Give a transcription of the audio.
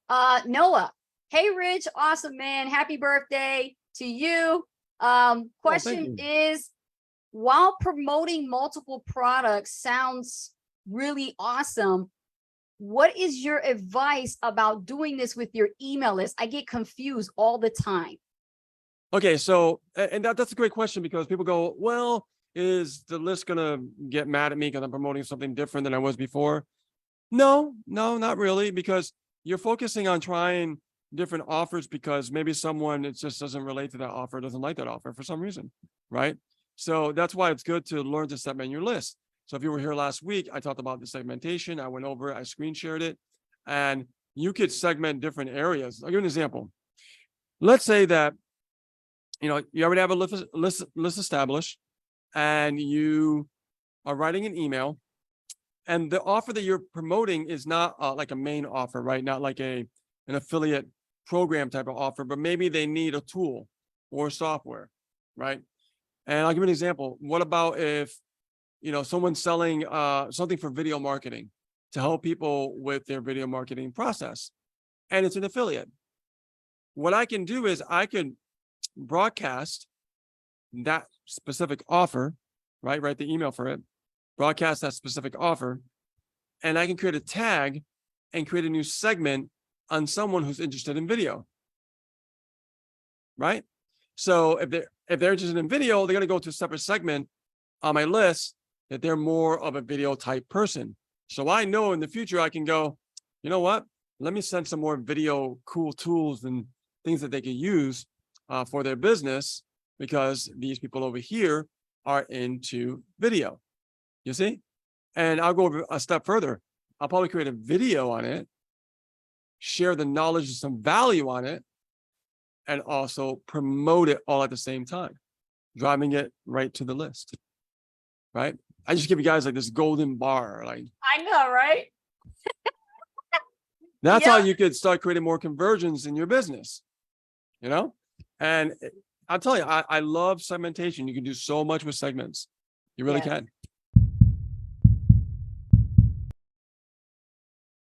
Noah. Hey, Rich. Awesome, man. Happy birthday to you. Oh, thank Question you. is, while promoting multiple products sounds really awesome, what is your advice about doing this with your email list? I get confused all the time. Okay, so and that's a great question because people go, well, is the list gonna get mad at me because I'm promoting something different than I was before? No, no, not really, because you're focusing on trying different offers because maybe someone it just doesn't relate to that offer, doesn't like that offer for some reason, right? So that's why it's good to learn to segment your list. So if you were here last week, I talked about the segmentation. I went over it, I screen shared it, and you could segment different areas. I'll give you an example. Let's say that you already have a list established, and you are writing an email, and the offer that you're promoting is not like a main offer, right? Not like an affiliate program type of offer, but maybe they need a tool or software, right? And I'll give you an example. What about if someone's selling something for video marketing to help people with their video marketing process, and it's an affiliate? What I can do is I can broadcast that specific offer, right? Write the email for it, broadcast that specific offer, and I can create a tag and create a new segment on someone who's interested in video, right? So if they're interested in video, they're going to go to a separate segment on my list that they're more of a video type person. So I know in the future I can go, you know what? Let me send some more video cool tools and things that they can use for their business because these people over here are into video. You see? And I'll go a step further. I'll probably create a video on it, share the knowledge and some value on it, and also promote it all at the same time, driving it right to the list. Right? I just give you guys like this golden bar. Like I know, right? that's how Yeah. you could start creating more conversions in your business. And I'll tell you, I love segmentation. You can do so much with segments. You really Yes. can.